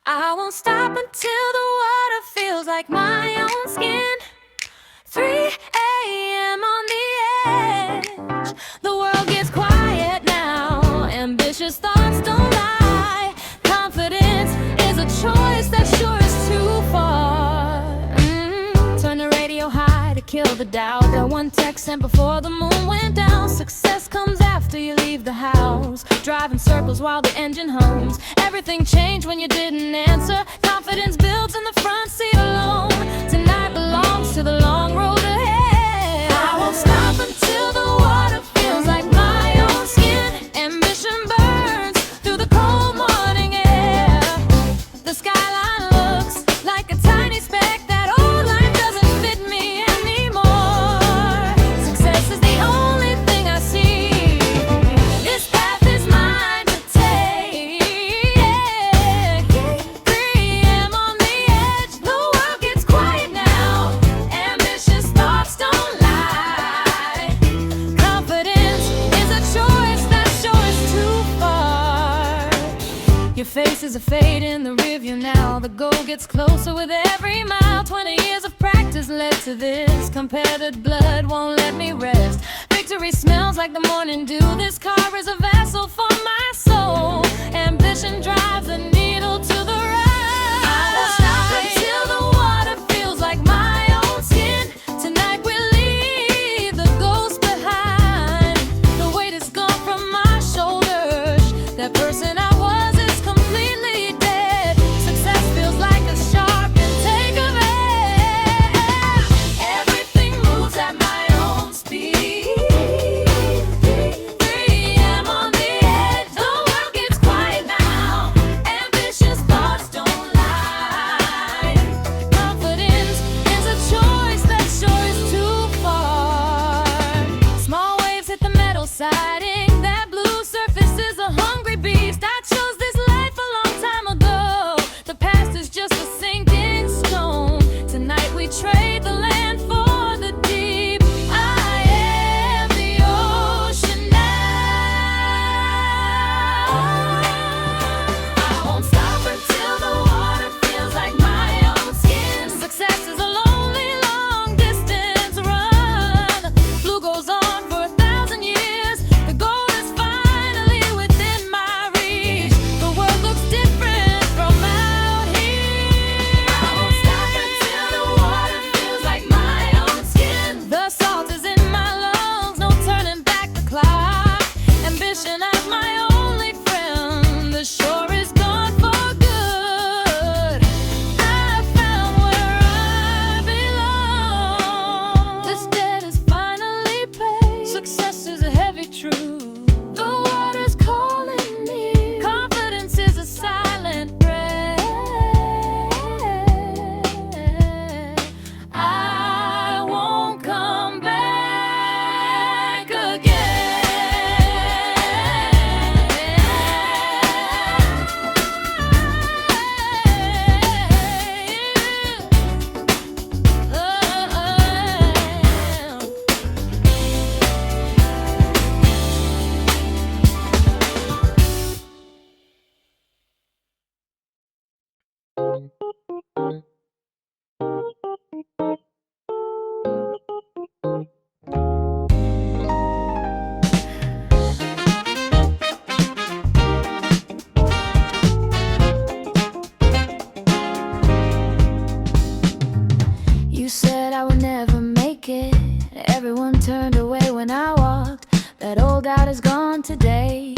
I won't stop until the water feels like my own skin. 3 a.m. on the edge. The world gets quiet now. Ambitious thoughts don't lie. Confidence is a choice that sure is too far. Turn the radio high to kill the doubt. That one text sent before the moon went down. Success comes after you leave the house. Driving circles while the engine hums. Everything changed when you didn't answer. Confidence builds in the front seat alone. Tonight belongs to the long road ahead. I won't stop until the water feels like my own skin. Ambition burns through the cold morning air. The skyline looks like a tiny speck. That old life doesn't fit me anymore. Success is the only thing I see. This path is mine to take. 3 a.m. on the edge. The world gets quiet now. Ambitious thoughts don't lie. Confidence is a choice that sure is too far. Your faces are fading in the rearview now. The goal gets closer with every mile. 20 years of practice led to this. Competitive blood won't let me rest. Victory smells like the morning dew. This car is a vessel for my soul. Ambition drives the needle to the right. I won't stop until the water feels like my own skin. Tonight we leave the ghost behind. The weight is gone from my shoulders. That person I was is completely dead. Success feels like a sharp intake of air. Everything moves at my own speed. 3 a.m. on the edge. The world gets quiet now. Ambitious thoughts don't lie. Confidence is a choice that sure is too far. Small waves hit the metal siding. That blue surface is a hungry beast. I chose this life a long time ago. The past is just a sinking stone. Tonight we trade the land for the deep. I am the ocean now. I won't stop until the water feels like my own skin. Success is a lonely, long distance run. Blue goes on for 1,000 years. The goal is finally within my reach. The world looks different from out here. I won't stop until the water feels like my own skin. The salt is in my lungs, no turning back the clock. Ambition as my only friend. The shore is gone for good. I found where I belong. This debt is finally paid. Success is a heavy truth. The water's calling me. Confidence is a silent prayer. I won't come back again. You said I would never make it. Everyone turned away when I walked. That old doubt is gone today.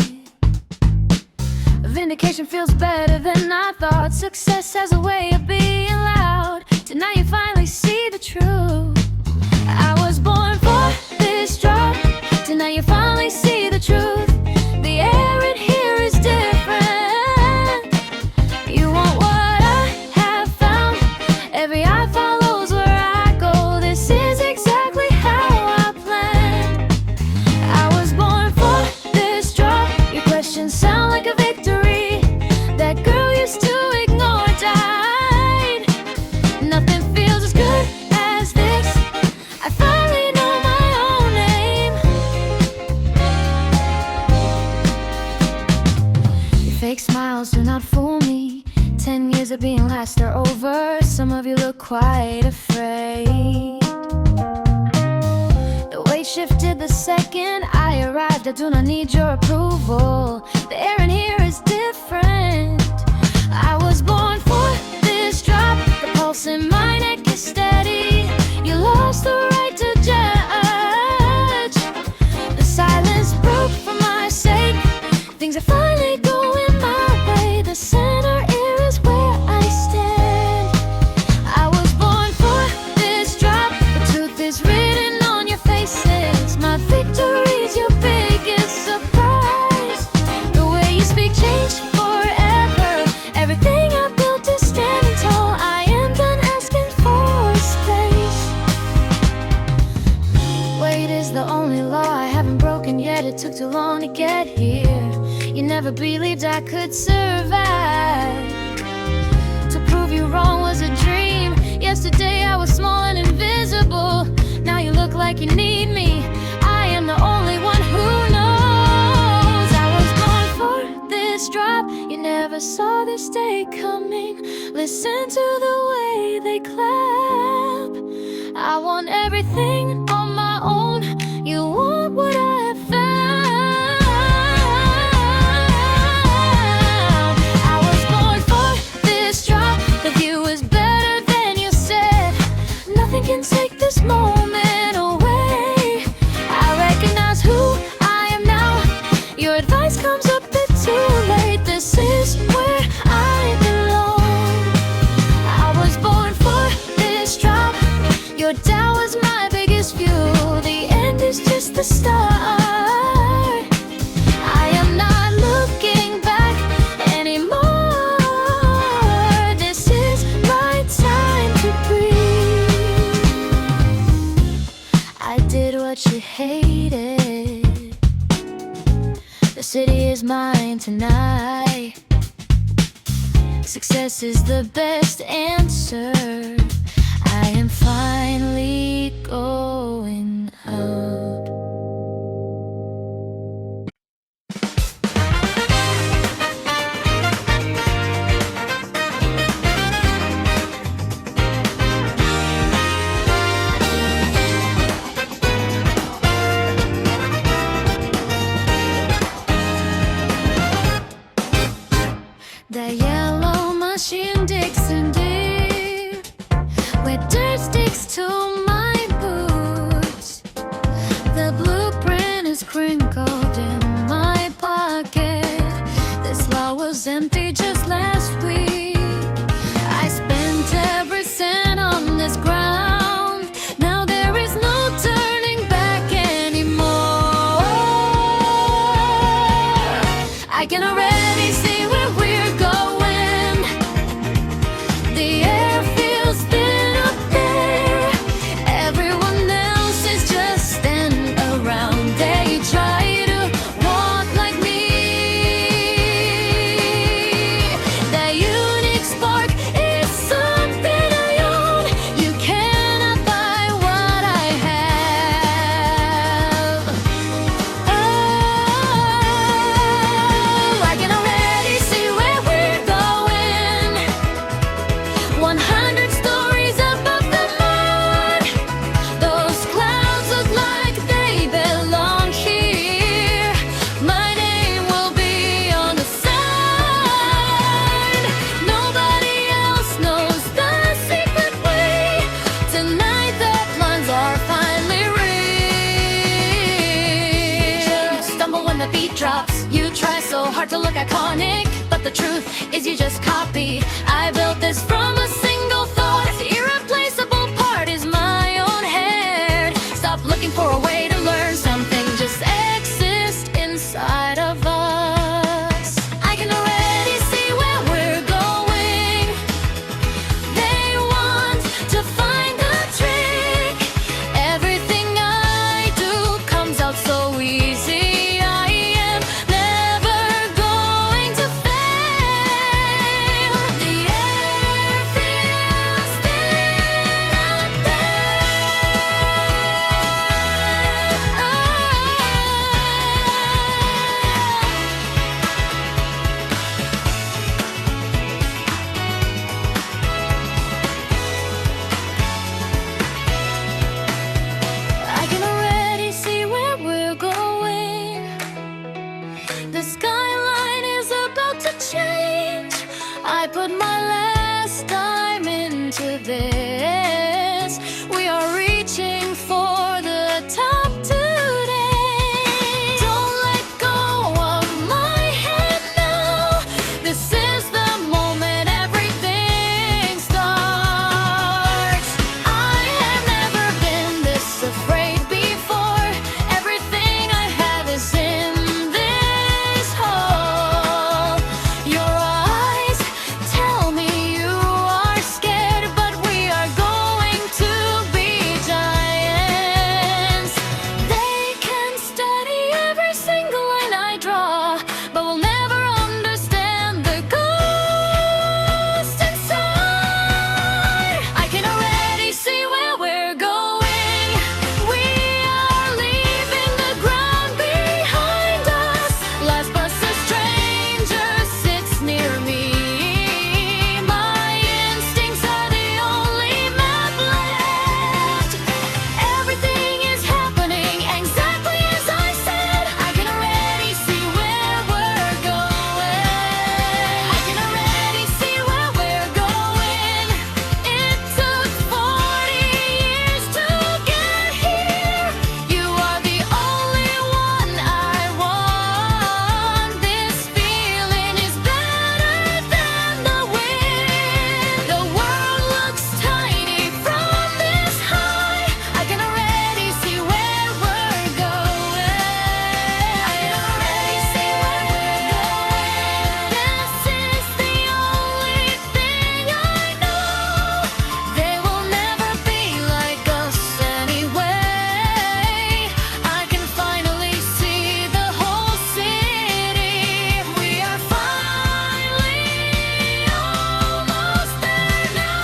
Vindication feels better than I thought. Success has a way of being loud. Tonight you finally see the truth. I was born for this drop. Tonight you finally see the truth. The air in here is different. You want what I have found. Every eye follows where I go. This is exactly how I planned. I was born for this drop. Your questions sound like a victory. That girl used to ignore died. Nothing feels as good as this. I finally know my own name. of being last are over. Some of you look quite afraid. The weight shifted the second I arrived. I do not need your approval. The air in here is different. I was born for this drop. The pulse in my neck is steady. You lost the right to judge. The silence broke for my sake. Things are finally going my way. The center is where I stand. I was born for this drop. The truth is written on your faces. My victory's your biggest surprise. The way you speak changed forever. Everything I built is standing tall. I am done asking for space. Weight is the only law I haven't broken yet. It took too long to get here. You never believed I could survive. To prove you wrong was a dream. Yesterday I was small and invisible. Now you look like you need me. I am the only one who knows. I was born for this drop. You never saw this day coming. Listen to the way they clap. I want everything on my own. You want what I have found. I was born for this drop. The view is better than you said. Nothing can take this moment away. I recognize who I am now. Your advice comes a bit too late. This is where I belong. I was born for this drop. Your doubt was my biggest fuel. The end is just the start. I am not looking back anymore. This is my time to breathe. I did what you hated. The city is mine tonight. Success is the best answer. I am finally going up. That yellow machine digs in deep, where dirt sticks to my boots. The blueprint is crinkled in my pocket. This law was empty just last week. I spent every cent on this ground. Now there is no turning back anymore. I can already see where we're going. The air feels thin up there. Everyone else is just standing around. They try to walk like me. That unique spark is something I own. You cannot buy what I have. Oh, I can already see where we're going. 100 stories above the moon. Those clouds look like they belong here. My name will be on the sign. Nobody else knows the secret way. Tonight the plans are finally reached. You stumble when the beat drops. You try so hard to look iconic, but the truth is you just copy. I built this from a single thought. The irreplaceable part is my own head. Stop looking for a way to learn something. Just exist inside of us. I can already see where we're going. They want to find the trick. Everything I do comes out so easy. I am never going to fail. The air I put my last time into this. We are reaching for the top today. Don't let go of my head now. This is the moment everything starts. I have never been this afraid before. Everything I have is in this hole. Your eyes tell me you are scared, but we are going to be giants. They can study every single line I draw, but we'll never understand the ghost inside. I can already see where we're going. We are leaving the ground behind us. Last bus, a stranger sits near me. My instincts are the only map left. Everything is happening exactly as I said. I can already see where we're going. I can already see where we're going. It took 40 years to get here. You are the only one I want. This feeling is better than the wind. The world looks tiny from this high. I can already see where we're going. I can already see where we're going. This is the only thing I know. They will never be like us anyway. I can finally see the whole city. We are finally almost there now.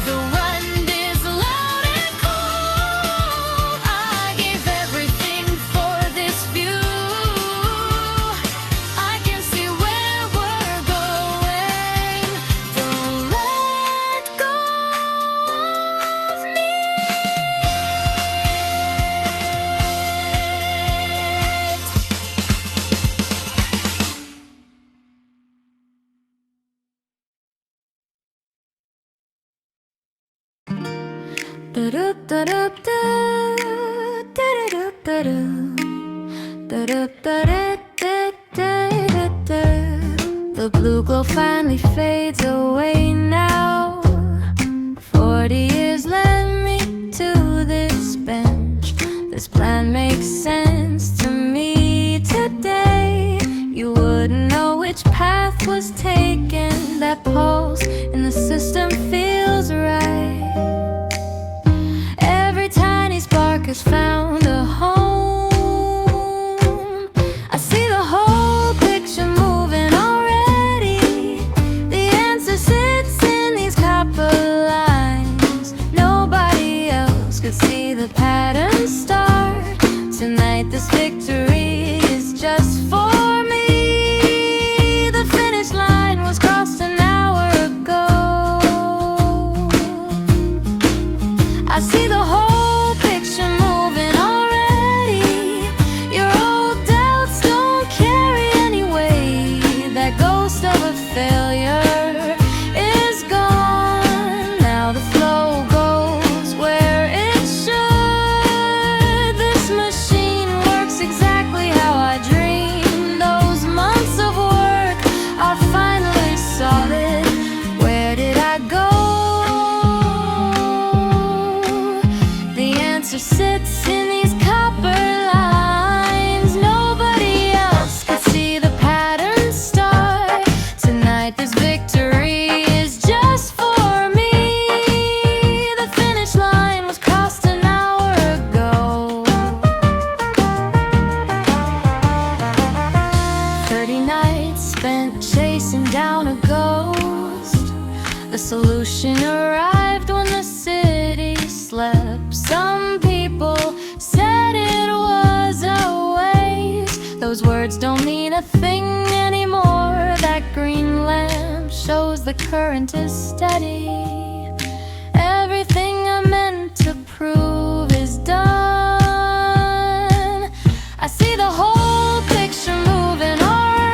The wind is loud and cold. I gave everything for this view. I can see where we're going. Don't let go of me. The blue glow finally fades away now. 40 years led me to this bench. This plan makes sense to me today. You wouldn't know which path was taken. That pulse in the system feels right. Every tiny spark has found a home. I see the whole picture moving already. The answer sits in these copper lines. Nobody else could see the pattern start. Tonight this victory is just for me. The finish line was crossed an hour ago. I see the whole picture moving already. Your old doubts don't carry any weight. That ghost of a failure is gone. Now the flow goes where it should. This machine works exactly how I dreamed. Those months of work are finally solid. Where did I go? The answer sits in these copper lines. Nobody else could see the pattern start. Tonight this victory is just for me. The finish line was crossed an hour ago. 30 nights spent chasing down a ghost. The solution arrived when the city slept. Some people said it was a waste. Those words don't mean a thing anymore. That green lamp shows the current is steady. Everything I meant to prove is done. I see the whole picture moving already.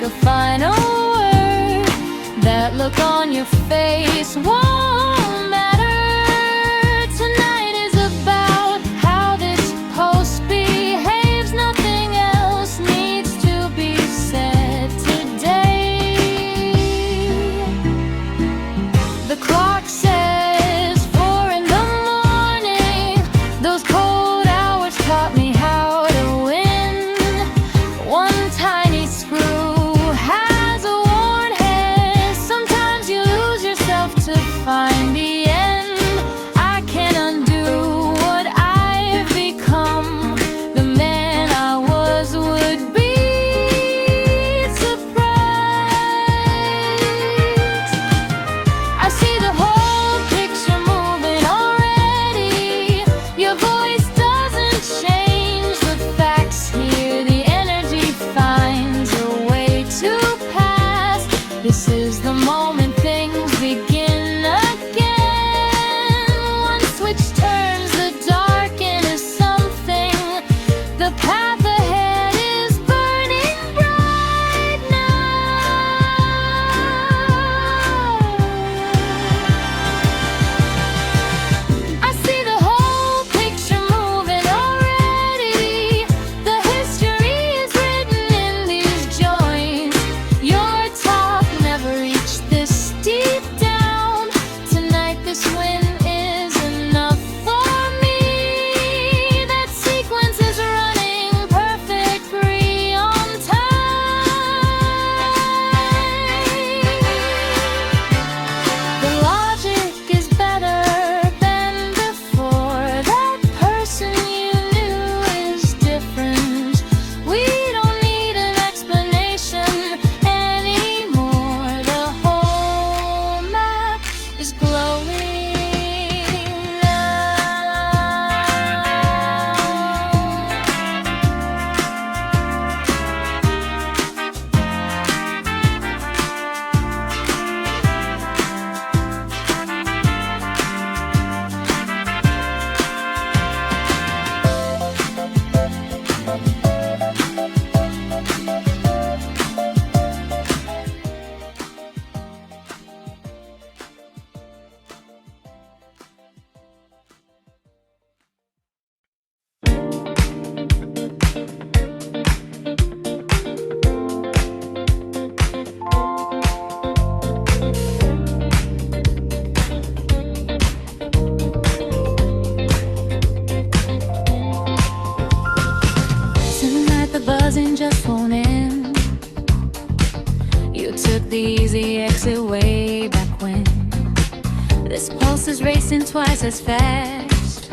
a final word. That look on your face won't matter. Tonight is about how this post behaves. Nothing else needs to be said today. The clock says 4 in the morning. Those cold hours taught me how to win. One tiny screw has a worn head. Sometimes you lose yourself to find the end. I can't undo what I've become. The man I was would be surprised. I see the whole picture moving already. Your voice doesn't change the facts here. The energy finds a way to pass. This is the moment things begin again. One switch turns the dark into something. The path ahead is burning bright now. I see the whole picture moving already. The history is written in these joints. Your talk never reached this deep down. Tonight this win is enough for me. That sequence is running perfectly on time. The logic is better than before. That person you knew is different. We don't need an explanation anymore. The whole map is glowing now. Tonight the buzzing just won't end. You took the easy exit way back when. This pulse is racing twice as fast.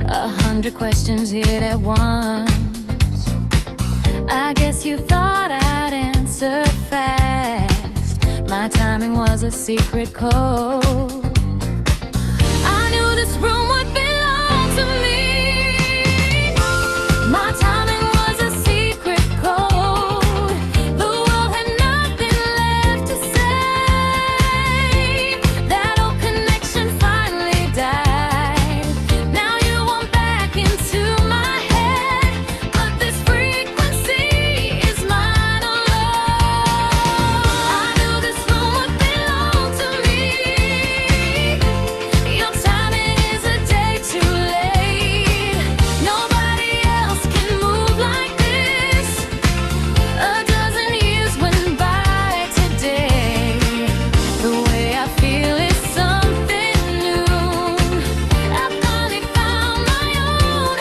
100 questions hit at once. I guess you thought I'd answer fast. My timing was a secret code. I knew this room would belong to me. My timing was a secret code. The world had nothing left to say. That old connection finally died. Now you want back into my head, but this frequency is mine alone. I knew this room would belong to me. Your timing is a day too late. Nobody else can move like this. A dozen years went by today. The way I feel is something new. I finally found my own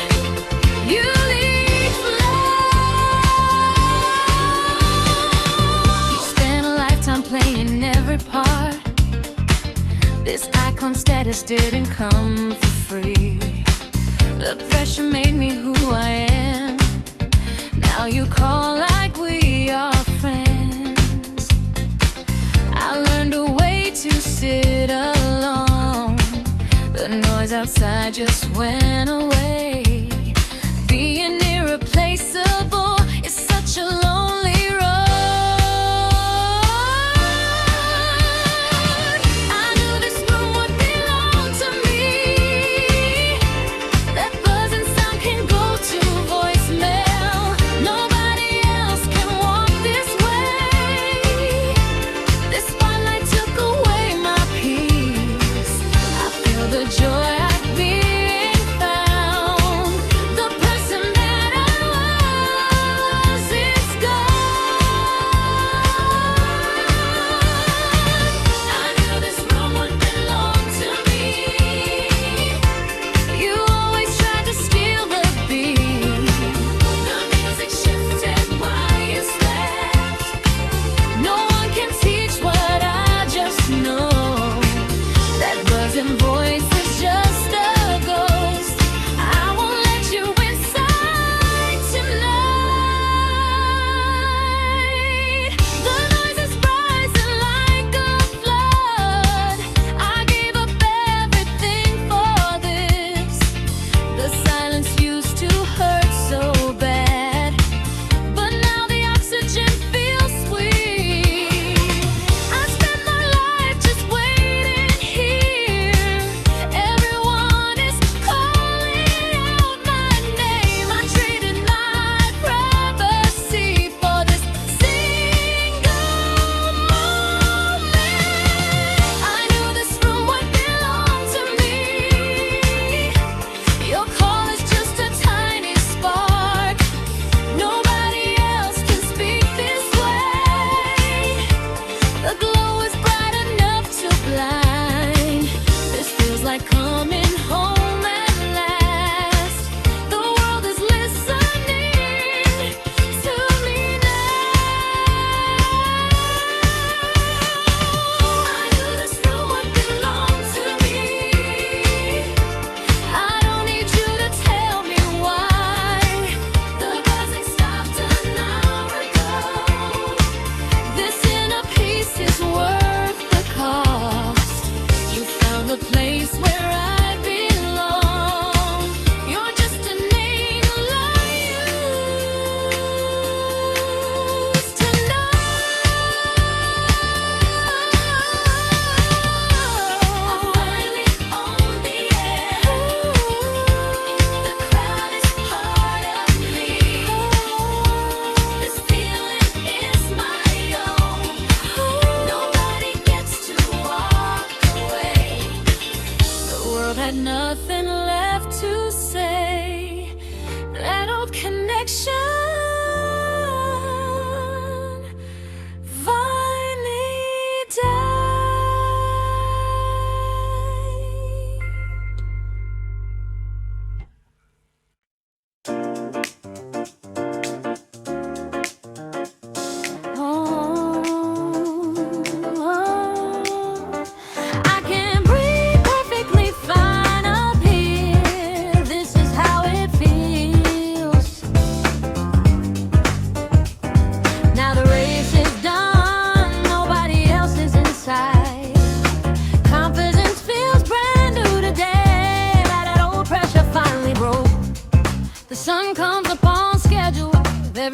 unique flow. You spent a lifetime playing every part. This icon status didn't come for free. The pressure made me who I am. Now you call like we are friends. I learned a way to sit alone. The noise outside just went away. Being irreplaceable is such a lonely road. I knew this room would belong to me. That buzzing sound can go to voicemail. Nobody else can walk this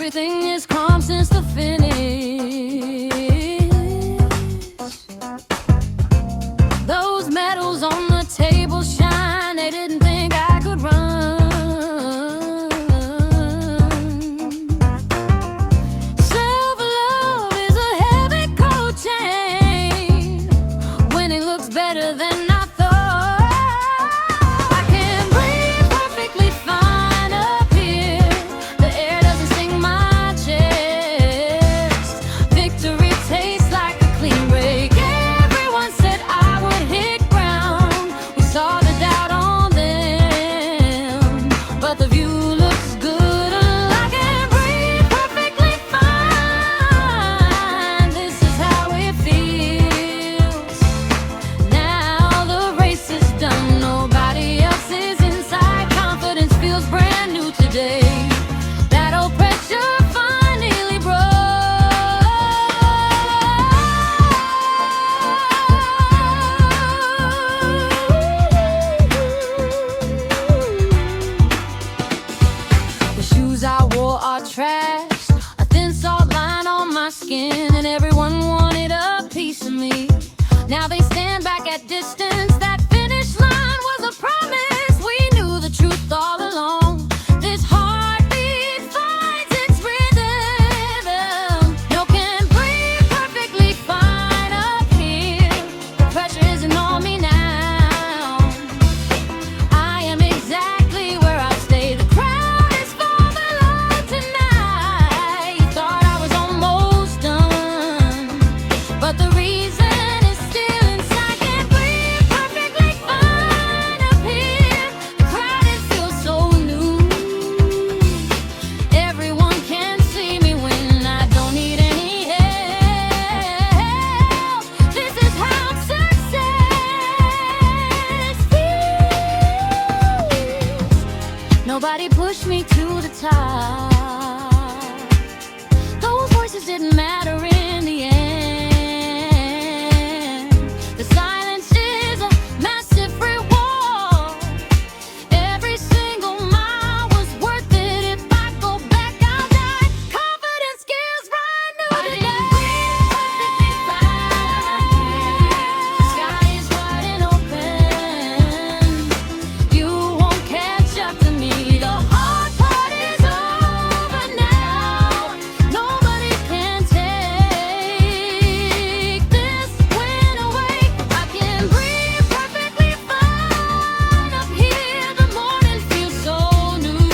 Everything is calm since the finish. Those medals on the table shine. They didn't think I could run. Self-love is a heavy coat chain. When it looks better than I thought. I can breathe perfectly fine up here. The air doesn't sting my chest. Victory tastes like a clean break. Everyone said I would hit ground. We saw the doubt on them, but the view looks good. I can breathe perfectly fine. This is how it feels. Now the race is done. Nobody else is inside. Confidence feels brand new today. That old pressure finally broke. The shoes I wore are trashed. A thin salt line on my skin, and everyone wanted a piece of me. Now they stand back at distance. That finish line was a promise. We knew the truth all along. This heartbeat finds its rhythm. No can breathe perfectly fine up here. The pressure isn't on me now. I am exactly where I stay. The crowd is for the love tonight. You thought I was almost done, but the reason is still inside. Can't breathe perfectly fine up here. The crowd, it feels so new. Everyone can see me when I don't need any help. This is how success feels. Nobody pushed me to the top. Those voices didn't matter in the end. The silence is a massive reward. Every single mile was worth it. If I go back, I'll die. Confidence gives right new today. The sky is wide and open. You won't catch up to me. The hard part is over now. Nobody can take this win away. I can breathe perfectly fine up here. The morning feels so new.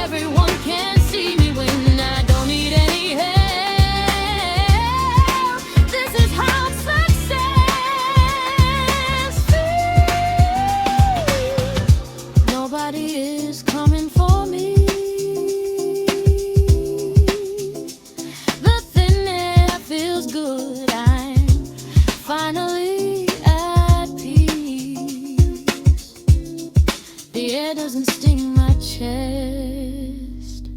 Everyone can see me when I don't need any help. This is how success feels. Nobody is coming for me. The thin air feels good. I'm finally at peace. The air doesn't sting my chest.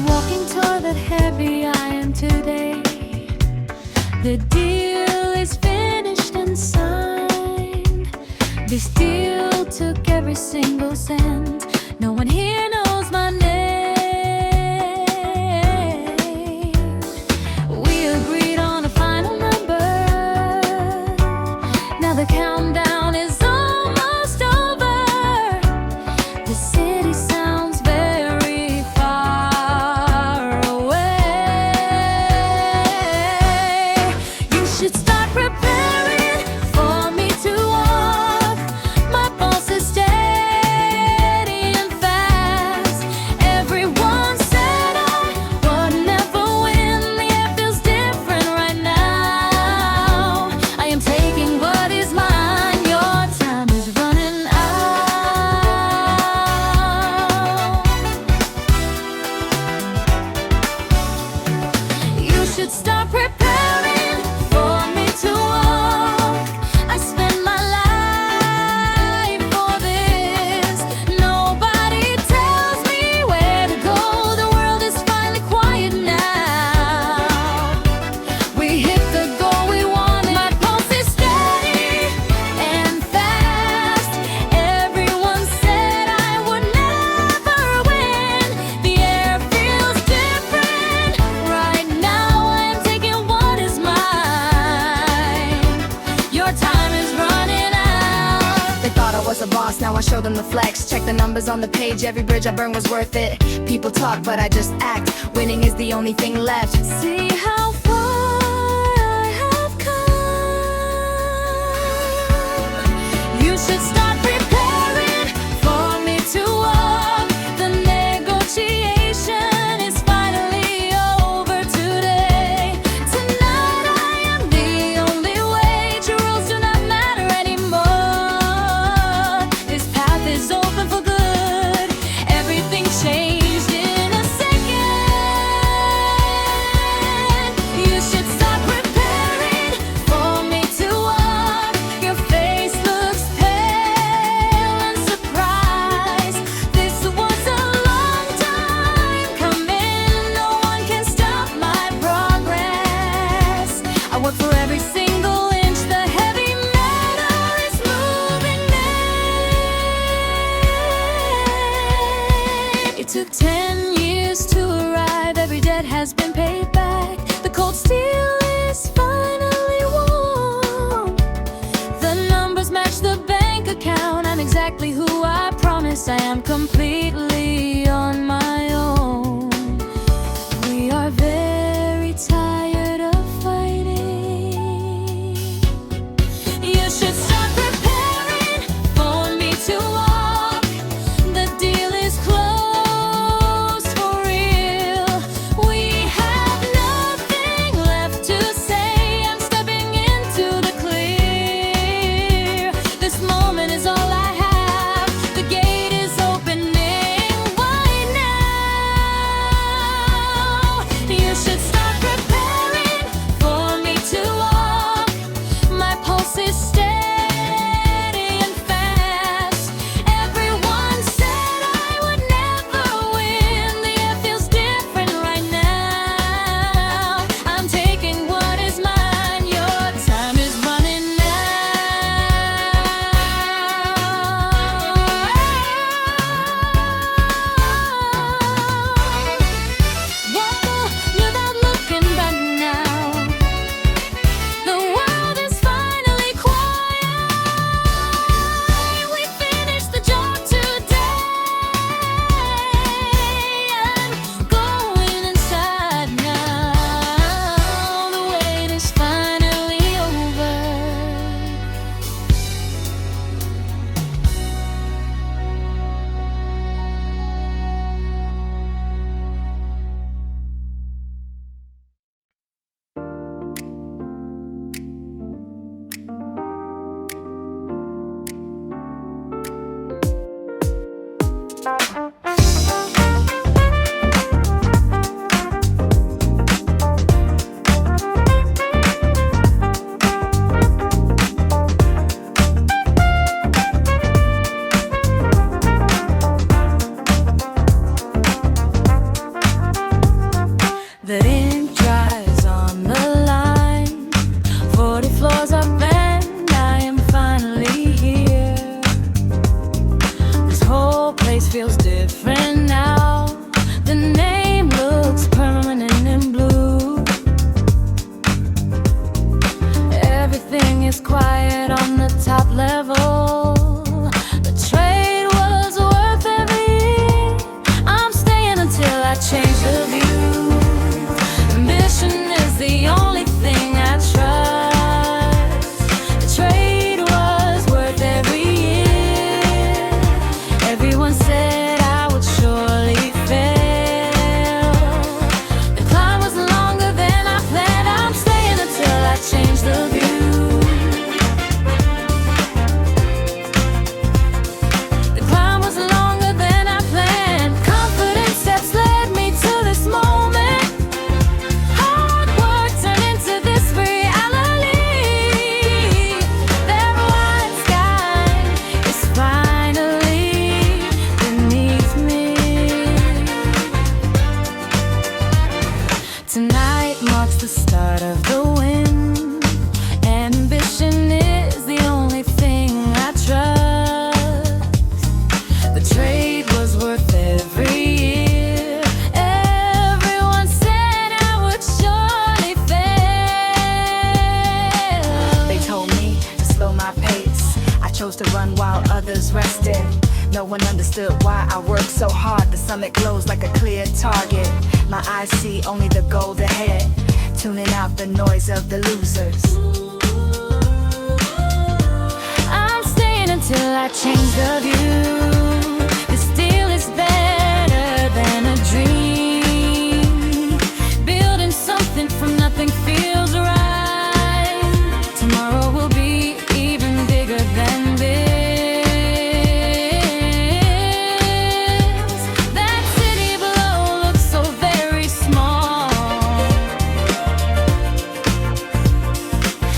Walking toward that heavy I am today. The deal is finished and signed. This deal took every single cent. No one here knows my name. We agreed on a final number. Now the countdown is almost over. The city sounds very far away. You should start preparing for me to walk. My pulse is steady and fast. Everyone said I would never win. The air feels different right now. I am taking what is mine. was a boss, now I show them the flex. Check the numbers on the page, every bridge I burned was worth it. People talk, but I just act. Winning is the only thing left. See how far I have come. You should start preparing for me to walk. The negotiation is finally over today. Tonight I am the only wage. Your rules do not matter anymore. This path is open for good. Everything changed in a second. You should start preparing for me to walk. Your face looks pale and surprised. This was a long time coming. No one can stop my progress. I work for every single inch. The heavy metal is moving in. It took 10 years to arrive. Every debt has been paid back. The cold steel is finally warm. The numbers match the bank account. I'm exactly who I promised. I am completely on my own. We are very tired of fighting. You should start preparing for me to walk. The deal is closed for real. We have nothing left to say. I'm stepping into the clear. This moment is all I have. The gate is opening wide now. You should start preparing for me to walk. My pulse is steady. chose to run while others rested. No one understood why I worked so hard. The summit glows like a clear target. My eyes see only the gold ahead, tuning out the noise of the losers. I'm staying until I change the view. This deal is better than a dream. Building something from nothing feels right. Tomorrow will be even bigger than this. That city below looks so very small.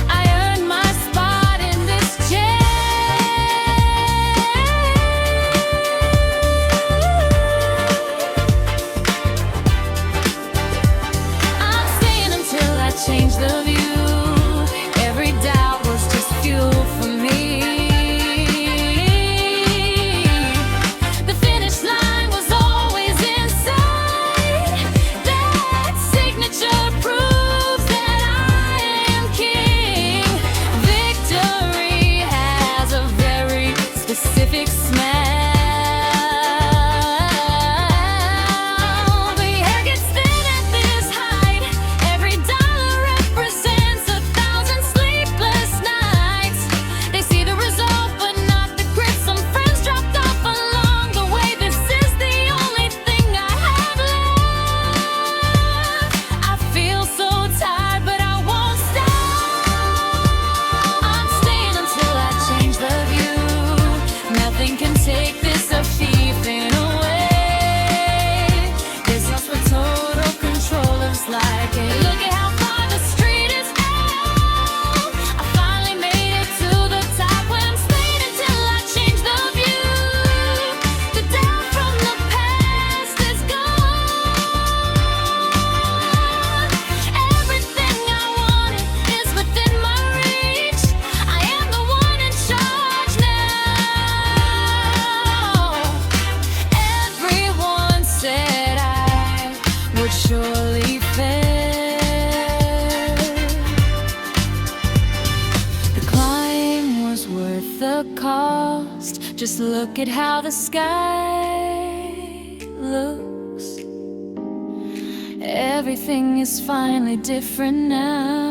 I earned my spot in this chair. I'm staying until I change the view. Every doubt was just fuel for me. The finish line was always in sight. That signature proves that I am king. Victory has a very specific smell. The air gets thin at this height. Every dollar represents 1,000 sleepless nights. They see the result, but not the grit. Some friends dropped off along the way. This is the only thing I have left. I feel so tired, but I won't stop. I'm staying until I change the view. Nothing can take this achievement away. This house with total controllers like it. Look at how far the street is out. I finally made it to the top. When I'm staying until I change the view. The doubt from the past is gone. Everything I wanted is within my reach. I am the one in charge now. Everyone said I would surely fail. The climb was worth the cost. Just look at how the sky looks. Everything is finally different now.